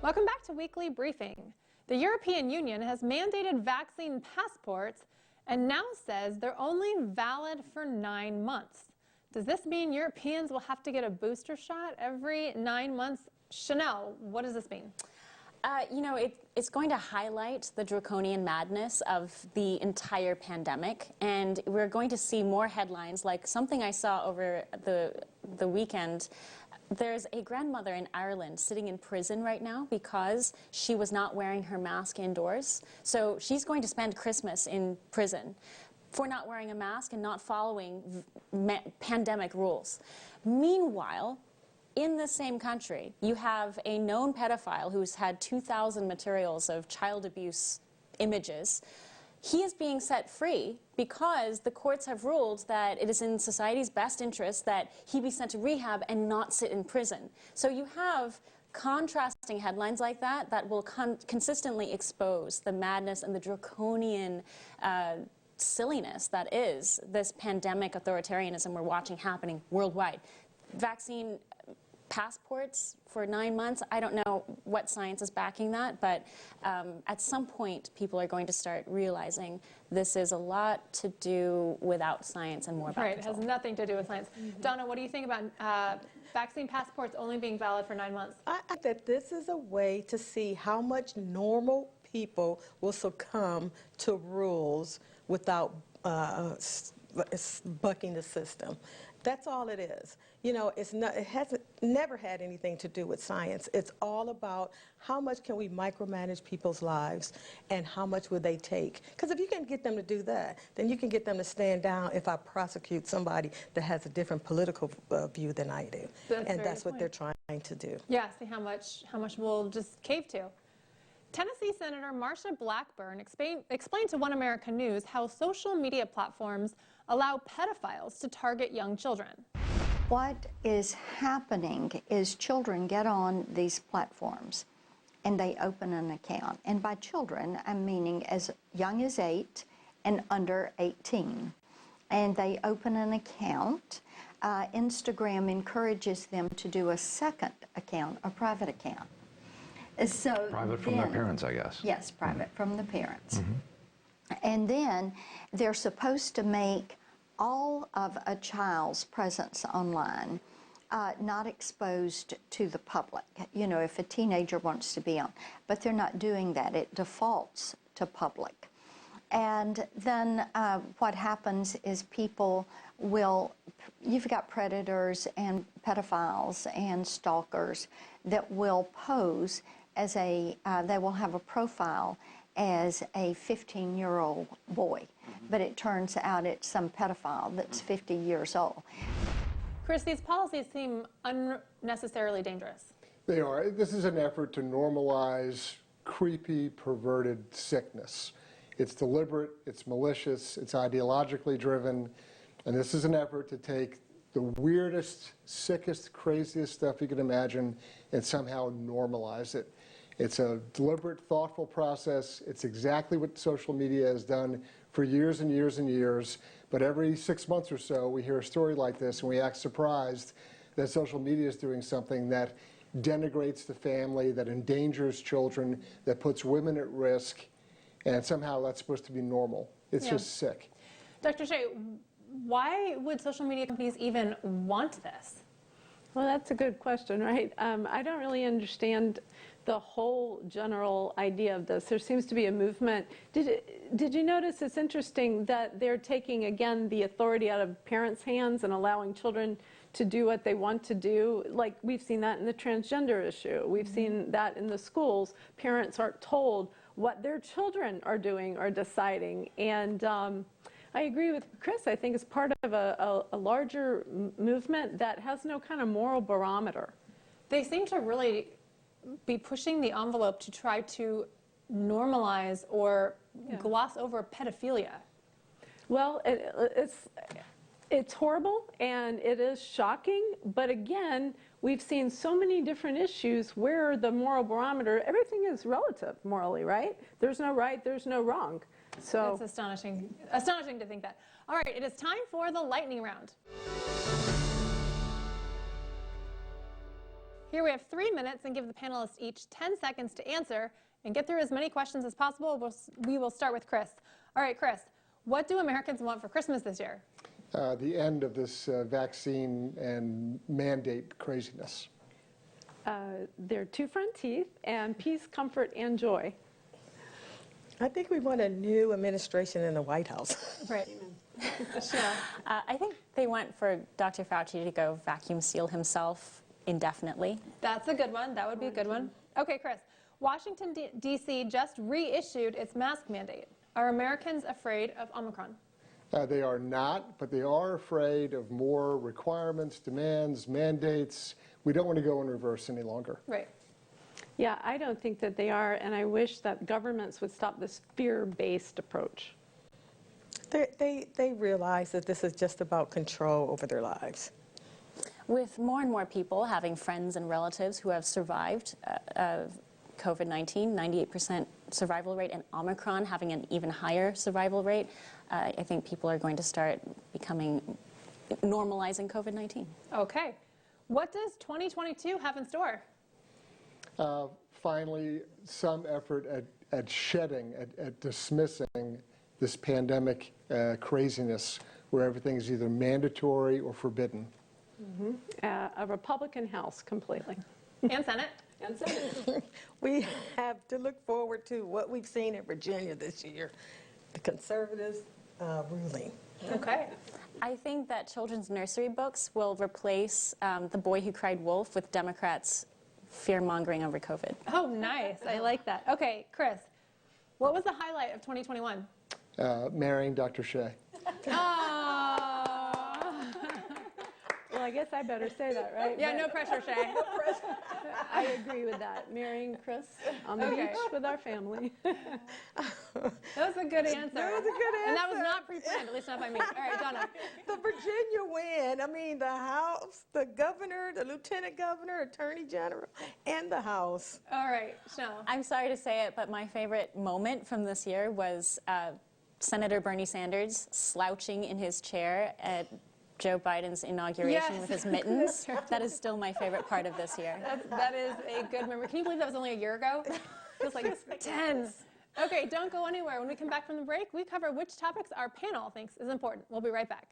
Welcome back to Weekly Briefing. The European Union has mandated vaccine passports and now says they're only valid for 9 months. Does this mean Europeans will have to get a booster shot every 9 months? Chanel, what does this mean? It's going to highlight the draconian madness of the entire pandemic, and we're going to see more headlines like something I saw over the weekend. There's a grandmother in Ireland sitting in prison right now because she was not wearing her mask indoors. So she's going to spend Christmas in prison for not wearing a mask and not following pandemic rules. Meanwhile, in the same country, you have a known pedophile who's had 2,000 materials of child abuse images. He is being set free because the courts have ruled that it is in society's best interest that he be sent to rehab and not sit in prison. So you have contrasting headlines like that that will consistently expose the madness and the draconian silliness that is this pandemic authoritarianism we're watching happening worldwide. Vaccine passports for 9 months, I don't know what science is backing that, but at some point people are going to start realizing this is a lot to do without science and more about control. It has nothing to do with science. Donna, what do you think about vaccine passports only being valid for 9 months? I think that this is a way to see how much normal people will succumb to rules without bucking the system. That's all it is. You know, it hasn't never had anything to do with science. It's all about how much can we micromanage people's lives and how much would they take. Because if you can get them to do that, then you can get them to stand down if I prosecute somebody that has a different political view than I do. That's what they're trying to do. Yeah, see how much we'll just cave to. Tennessee Senator Marsha Blackburn explained to One America News how social media platforms allow pedophiles to target young children. What is happening is children get on these platforms and they open an account. And by children, I'm meaning as young as 8 and under 18. And they open an account. Instagram encourages them to do a second account, a private account. So private from their parents, I guess. Yes, private from the parents. And then they're supposed to make all of a child's presence online not exposed to the public. You know, if a teenager wants to be on, but they're not doing that. It defaults to public. And then what happens is people will, you've got predators and pedophiles and stalkers that will pose as they will have a profile as a 15-year-old boy, but it turns out it's some pedophile that's 50 years old. Chris, these policies seem unnecessarily dangerous. They are. This is an effort to normalize creepy, perverted sickness. It's deliberate, it's malicious, it's ideologically driven, and this is an effort to take the weirdest, sickest, craziest stuff you can imagine and somehow normalize it. It's a deliberate, thoughtful process. It's exactly what social media has done for years and years and years. But every 6 months or so, we hear a story like this and we act surprised that social media is doing something that denigrates the family, that endangers children, that puts women at risk, and somehow that's supposed to be normal. It's just sick. Dr. Shea, why would social media companies even want this? Well, that's a good question, right? I don't really understand the whole general idea of this. There seems to be a movement. Did you notice it's interesting that they're taking, again, the authority out of parents' hands and allowing children to do what they want to do? Like, we've seen that in the transgender issue. We've seen that in the schools. Parents aren't told what their children are doing or deciding. And I agree with Chris. I think it's part of a larger movement that has no kind of moral barometer. They seem to really be pushing the envelope to try to normalize or gloss over pedophilia. Well, it's horrible and it is shocking, but again, we've seen so many different issues where the moral barometer, everything is relative morally, right? There's no right, there's no wrong. So it's astonishing to think that. All right, it is time for the lightning round. Here we have 3 minutes and give the panelists each 10 seconds to answer and get through as many questions as possible. We will start with Chris. All right, Chris, what do Americans want for Christmas this year? The end of this vaccine and mandate craziness. Their 2 front teeth and peace, comfort, and joy. I think we want a new administration in the White House. Right. I think they want for Dr. Fauci to go vacuum seal himself indefinitely. That's a good one. That would be a good one. Okay, Chris. Washington, D.C. just reissued its mask mandate. Are Americans afraid of Omicron? They are not, but they are afraid of more requirements, demands, mandates. We don't want to go in reverse any longer. Right. Yeah, I don't think that they are, and I wish that governments would stop this fear-based approach. They realize that this is just about control over their lives. With more and more people having friends and relatives who have survived COVID-19, 98% survival rate, and Omicron having an even higher survival rate, I think people are going to start normalizing COVID-19. Okay. What does 2022 have in store? Finally, some effort at shedding, at dismissing this pandemic craziness where everything is either mandatory or forbidden. A Republican House completely. And Senate? And Senate. We have to look forward to what we've seen in Virginia this year, the conservatives ruling. Okay. I think that children's nursery books will replace The Boy Who Cried Wolf with Democrats' fear-mongering over COVID. Oh, nice. I like that. Okay, Chris, what was the highlight of 2021? Marrying Dr. Shea. Well, I guess I better say that, right? Yeah, no pressure, Shay. I agree with that. Marrying Chris on the beach with our family. That was a good answer. That was a good And that was answer. not pre-planned, at least not by me. All right, Donna. The Virginia win. I mean, the House, the governor, the lieutenant governor, attorney general, and the House. All right, Chanel. I'm sorry to say it, but my favorite moment from this year was Senator Bernie Sanders slouching in his chair at Joe Biden's inauguration Yes. with his mittens. That is still my favorite part of this year. That is a good memory. Can you believe that was only a year ago? Feels like it's 10. Okay, don't go anywhere. When we come back from the break, we cover which topics our panel thinks is important. We'll be right back.